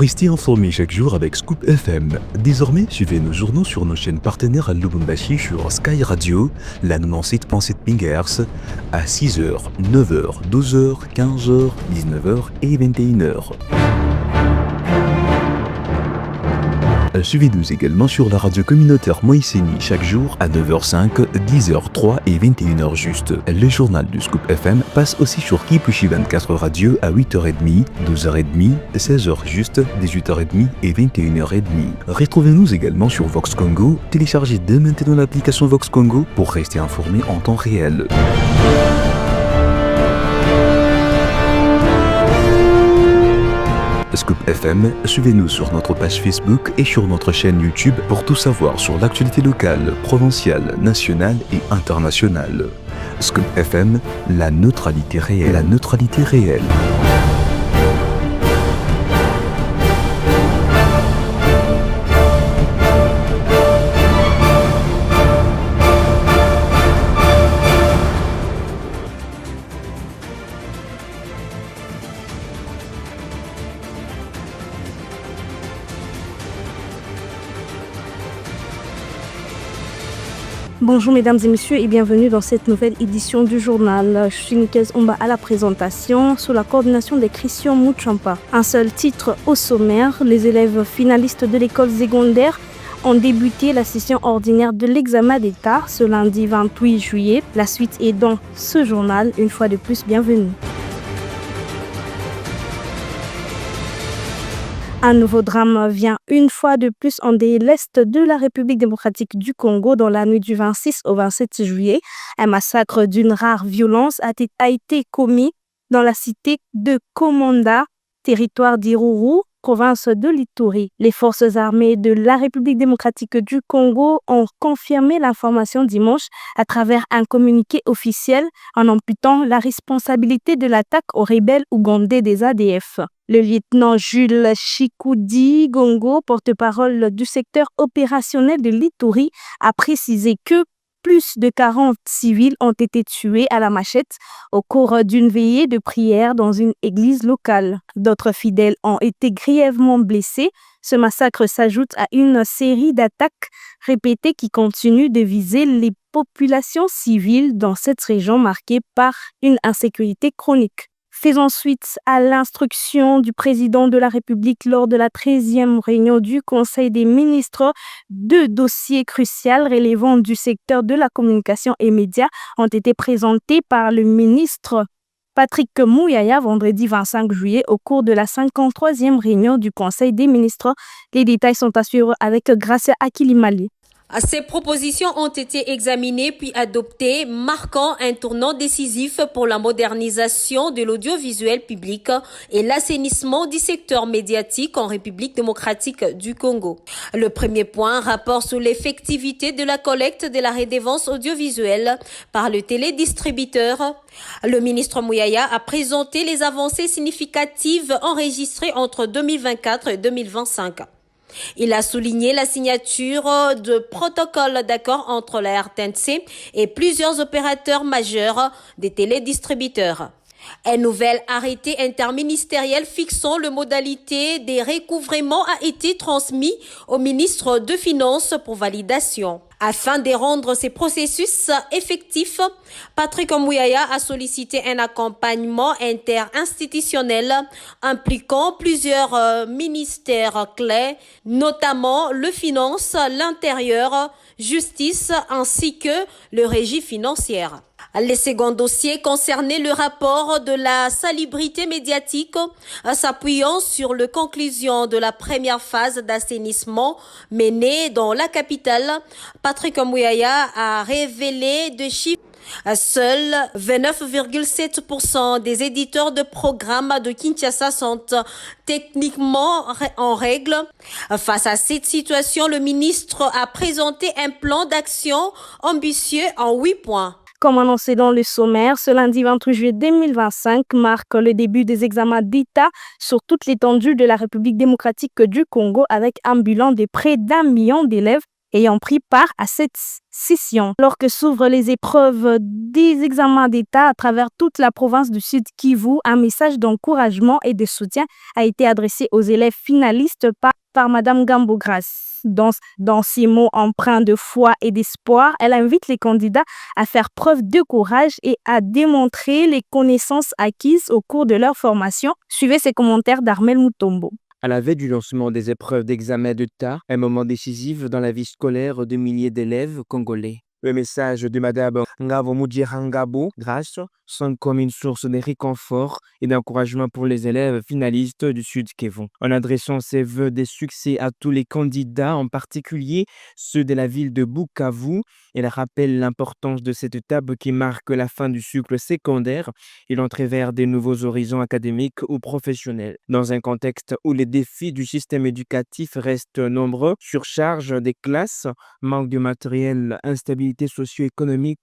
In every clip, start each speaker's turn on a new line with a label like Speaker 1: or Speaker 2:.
Speaker 1: Restez informés chaque jour avec Scoop FM. Désormais, suivez nos journaux sur nos chaînes partenaires à Lubumbashi sur Sky Radio, la 97.7 MHz, à 6h, 9h, 12h, 15h, 19h et 21h. Suivez-nous également sur la radio communautaire Moïseni chaque jour à 9h05, 10h03 et 21h juste. Le journal du Scoop FM passe aussi sur Kipushi 24 Radio à 8h30, 12h30, 16h juste, 18h30 et 21h30. Retrouvez-nous également sur Vox Congo. Téléchargez dès maintenant l'application Vox Congo pour rester informé en temps réel. Scoop FM, suivez-nous sur notre page Facebook et sur notre chaîne YouTube pour tout savoir sur l'actualité locale, provinciale, nationale et internationale. Scoop FM, la neutralité réelle. La neutralité réelle.
Speaker 2: Bonjour mesdames et messieurs et bienvenue dans cette nouvelle édition du journal. Je suis Nikez Omba à la présentation sous la coordination des Christian Mouchampa. Un seul titre au sommaire, les élèves finalistes de l'école secondaire ont débuté la session ordinaire de l'examen d'État ce lundi 28 juillet. La suite est dans ce journal. Une fois de plus, bienvenue. Un nouveau drame vient une fois de plus en l'est de la République démocratique du Congo dans la nuit du 26 au 27 juillet. Un massacre d'une rare violence a été commis dans la cité de Komanda, territoire d'Iruru, province de l'Ituri. Les forces armées de la République démocratique du Congo ont confirmé l'information dimanche à travers un communiqué officiel en imputant la responsabilité de l'attaque aux rebelles ougandais des ADF. Le lieutenant Jules Chikoudi Gongo, porte-parole du secteur opérationnel de l'Ituri, a précisé que plus de 40 civils ont été tués à la machette au cours d'une veillée de prière dans une église locale. D'autres fidèles ont été grièvement blessés. Ce massacre s'ajoute à une série d'attaques répétées qui continuent de viser les populations civiles dans cette région marquée par une insécurité chronique. Faisons suite à l'instruction du président de la République lors de la 13e réunion du Conseil des ministres. 2 dossiers cruciaux relevant du secteur de la communication et médias ont été présentés par le ministre Patrick Muyaya vendredi 25 juillet au cours de la 53e réunion du Conseil des ministres. Les détails sont à suivre avec Gracia Akilimali.
Speaker 3: Ces propositions ont été examinées puis adoptées, marquant un tournant décisif pour la modernisation de l'audiovisuel public et l'assainissement du secteur médiatique en République démocratique du Congo. Le premier point, rapport sur l'effectivité de la collecte de la redevance audiovisuelle par le télédistributeur. Le ministre Muyaya a présenté les avancées significatives enregistrées entre 2024 et 2025. Il a souligné la signature de protocoles d'accord entre la RTNC et plusieurs opérateurs majeurs des télédistributeurs. Un nouvel arrêté interministériel fixant les modalités des recouvrements a été transmis au ministre des Finances pour validation. Afin de rendre ces processus effectifs, Patrick Muyaya a sollicité un accompagnement interinstitutionnel impliquant plusieurs ministères clés, notamment le finance, l'intérieur, justice ainsi que le régie financière. Les seconds dossiers concernaient le rapport de la salubrité médiatique, s'appuyant sur les conclusions de la première phase d'assainissement menée dans la capitale. Patrick Muyaya a révélé des chiffres. Seuls 29,7% des éditeurs de programmes de Kinshasa sont techniquement en règle. Face à cette situation, le ministre a présenté un plan d'action ambitieux en 8 points.
Speaker 2: Comme annoncé dans le sommaire, ce lundi 28 juillet 2025 marque le début des examens d'État sur toute l'étendue de la République démocratique du Congo avec un bilan de près d'1 million d'élèves ayant pris part à cette session. Alors que s'ouvrent les épreuves des examens d'État à travers toute la province du Sud Kivu, un message d'encouragement et de soutien a été adressé aux élèves finalistes par Madame Gambo Grace. Dans ces mots empreints de foi et d'espoir, elle invite les candidats à faire preuve de courage et à démontrer les connaissances acquises au cours de leur formation. Suivez ces commentaires d'Armel Mutombo.
Speaker 4: À la veille du lancement des épreuves d'examen d'État, un moment décisif dans la vie scolaire de milliers d'élèves congolais. Le message de Madame Ngabo Mudirangabo Grace sonne comme une source de réconfort et d'encouragement pour les élèves finalistes du Sud Kivu. En adressant ses vœux de succès à tous les candidats, en particulier ceux de la ville de Bukavu, elle rappelle l'importance de cette étape qui marque la fin du cycle secondaire et l'entrée vers de nouveaux horizons académiques ou professionnels. Dans un contexte où les défis du système éducatif restent nombreux, surcharge des classes, manque de matériel, instabilité socio-économique,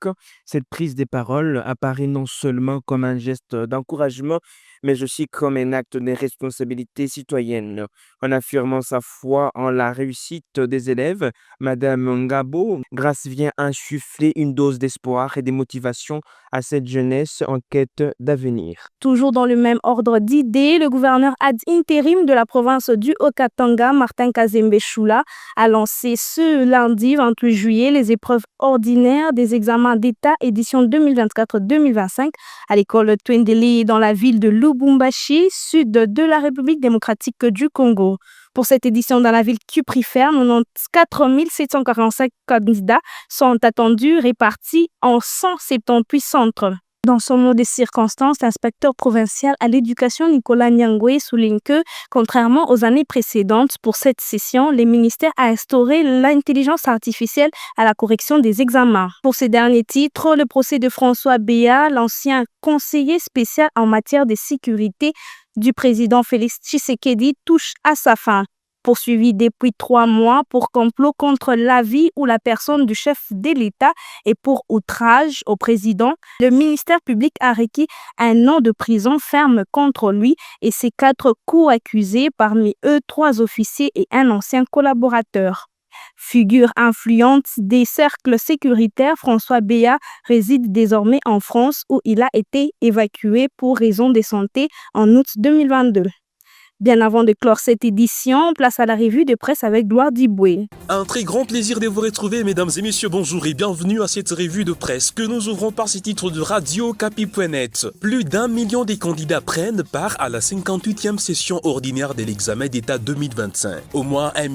Speaker 4: cette prise de parole apparaît non seulement comme un geste d'encouragement, mais aussi comme un acte de responsabilité citoyenne. En affirmant sa foi en la réussite des élèves, Madame Ngabo Grace vient insuffler une dose d'espoir et de motivation à cette jeunesse en quête d'avenir.
Speaker 2: Toujours dans le même ordre d'idées, le gouverneur ad intérim de la province du Haut-Katanga, Martin Kazembe Choula, a lancé ce lundi 28 juillet les épreuves ordinaires des examens d'État édition 2024-2025 à l'école Twendeli dans la ville de Lubumbashi, sud de la République démocratique du Congo. Pour cette édition dans la ville cuprifère, 94 745 candidats sont attendus répartis en 178 centres. Dans son mot de circonstance, l'inspecteur provincial à l'éducation Nicolas Nyangwe souligne que, contrairement aux années précédentes, pour cette session, le ministère a instauré l'intelligence artificielle à la correction des examens. Pour ces derniers titres, le procès de François Béa, l'ancien conseiller spécial en matière de sécurité du président Félix Tshisekedi, touche à sa fin. Poursuivi depuis 3 mois pour complot contre la vie ou la personne du chef de l'État et pour outrage au président, le ministère public a requis 1 an de prison ferme contre lui et ses 4 co-accusés, parmi eux 3 officiers et un ancien collaborateur. Figure influente des cercles sécuritaires, François Béa réside désormais en France où il a été évacué pour raison de santé en août 2022. Bien avant de clore cette édition, place à la revue de presse avec Gloire Diboué.
Speaker 5: Un très grand plaisir de vous retrouver, mesdames et messieurs, bonjour et bienvenue à cette revue de presse que nous ouvrons par ces titres de Radio Capi.net. Plus d'1 million de candidats prennent part à la 58e session ordinaire de l'examen d'État 2025. Au moins 1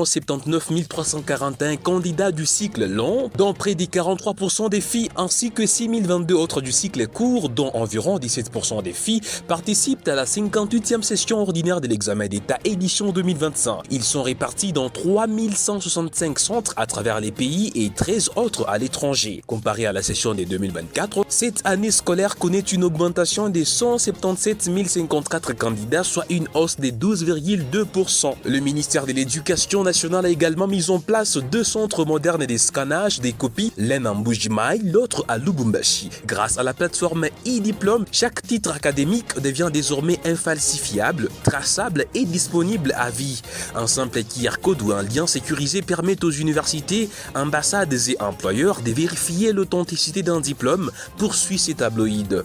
Speaker 5: 079 341 candidats du cycle long, dont près de 43% des filles, ainsi que 6 022 autres du cycle court, dont environ 17% des filles, participent à la 58e session ordinaire de l'examen d'État édition 2025. Ils sont répartis dans 3165 centres à travers les pays et 13 autres à l'étranger. Comparé à la session de 2024, cette année scolaire connaît une augmentation de 177 054 candidats, soit une hausse de 12,2%. Le ministère de l'Éducation nationale a également mis en place 2 centres modernes de scannage des copies, l'un à Mbujimaï, l'autre à Lubumbashi. Grâce à la plateforme e-diplôme, chaque titre académique devient désormais infalsifiable, traçable et disponible à vie. Un simple QR code ou un lien sécurisé permet aux universités, ambassades et employeurs de vérifier l'authenticité d'un diplôme, poursuit ces tabloïds.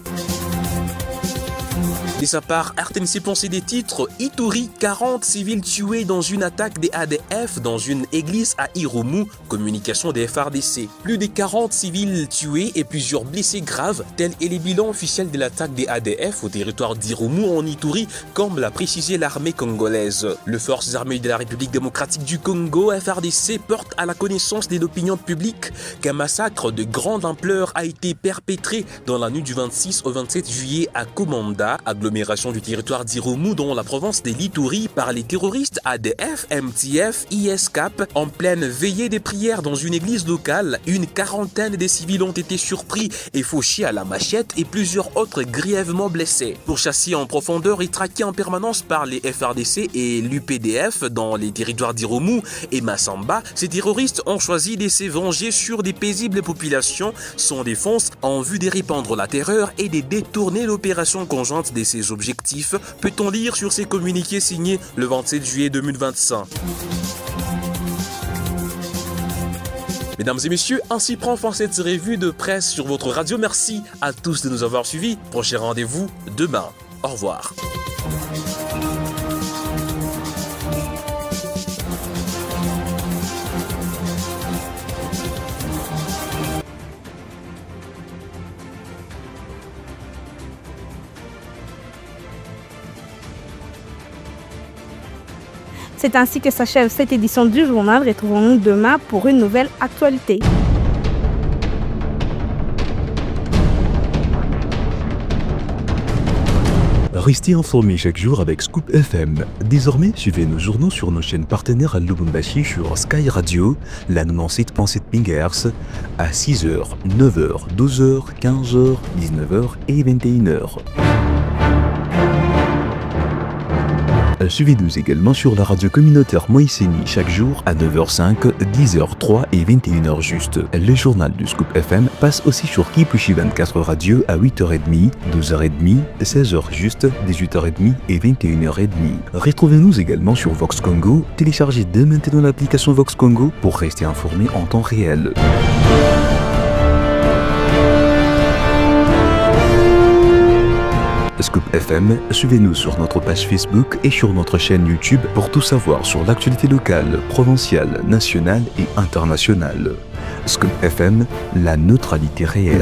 Speaker 5: De sa part, RTNC pensait des titres Ituri, 40 civils tués dans une attaque des ADF dans une église à Irumu, communication des FARDC. Plus de 40 civils tués et plusieurs blessés graves, tel est le bilan officiel de l'attaque des ADF au territoire d'Irumu en Ituri, comme l'a précisé l'armée congolaise. Les forces armées de la République démocratique du Congo, FARDC, portent à la connaissance de l'opinion publique qu'un massacre de grande ampleur a été perpétré dans la nuit du 26 au 27 juillet à Komanda, agglomération du territoire d'Irumu dans la province de l'Ituri par les terroristes ADF, MTF, ISCAP. En pleine veillée des prières dans une église locale, une quarantaine de civils ont été surpris et fauchés à la machette et plusieurs autres grièvement blessés. Pourchassés en profondeur et traqués en permanence par les FARDC et l'UPDF dans les territoires d'Irumu et Massamba, ces terroristes ont choisi de se venger sur des paisibles populations sans défense en vue de répandre la terreur et de détourner l'opération conjointe de ses objectifs, peut-on lire sur ces communiqués signés le 27 juillet 2025. Mesdames et messieurs, ainsi prend fin cette revue de presse sur votre radio. Merci à tous de nous avoir suivis. Prochain rendez-vous demain. Au revoir.
Speaker 2: C'est ainsi que s'achève cette édition du journal. Retrouvons-nous demain pour une nouvelle actualité.
Speaker 1: Restez informés chaque jour avec Scoop FM. Désormais, suivez nos journaux sur nos chaînes partenaires à Lubumbashi sur Sky Radio, la 97.7 MHz, à 6h, 9h, 12h, 15h, 19h et 21h. Suivez-nous également sur la radio communautaire Moïseni chaque jour à 9h05, 10h03 et 21h juste. Le journal du Scoop FM passe aussi sur Kipushi 24 Radio à 8h30, 12h30, 16h juste, 18h30 et 21h30. Retrouvez-nous également sur Vox Congo. Téléchargez dès maintenant l'application Vox Congo pour rester informé en temps réel. Scoop FM, suivez-nous sur notre page Facebook et sur notre chaîne YouTube pour tout savoir sur l'actualité locale, provinciale, nationale et internationale. Scoop FM, la neutralité réelle.